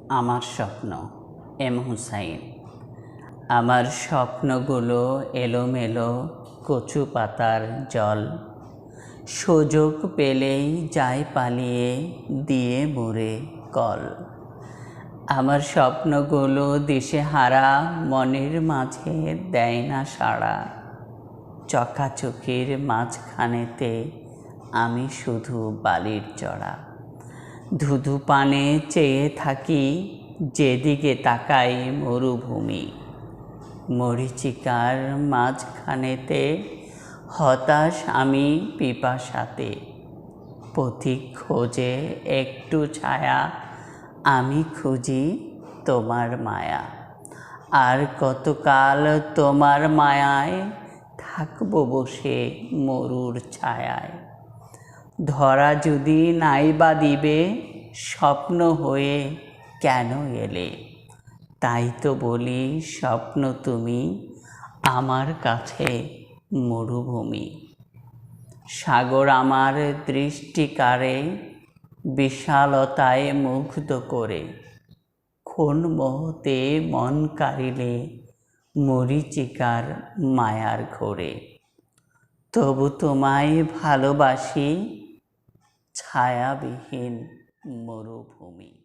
আমার স্বপ্ন এম হুসাইন। আমার স্বপ্নগুলো এলোমেলো কচু পাতার জল, সুযোগ পেলেই যায় পালিয়ে দিয়ে মুড়ে কল। আমার স্বপ্নগুলো দিশেহারা মনের মাঝে দেয় না সাড়া, চকাচকির মাঝখানেতে আমি শুধু বালির চড়া। ধুধু পানে চেয়ে থাকি, যেদিকে তাকাই মরুভূমি। মরীচিকার মাঝখানেতে হতাশ আমি পিপাসাতে, পথিক খোঁজে একটু ছায়া, আমি খুঁজি তোমার মায়া। আর কতকাল তোমার মায়ায় থাকবো বসে মরুর ছায়ায়। ধরা যদি নাই বা দিবে, স্বপ্ন হয়ে কেন এলে? তাই তো বলি স্বপ্ন তুমি আমার কাছে মরুভূমি। সাগর আমার দৃষ্টিকারে বিশালতায় মুগ্ধ করে, কোন মোহতে মন কাড়িলে মরীচিকার মায়ার ঘোরে। তবু তোমায় ভালোবাসি ছায়াবিহীন মরুভূমি।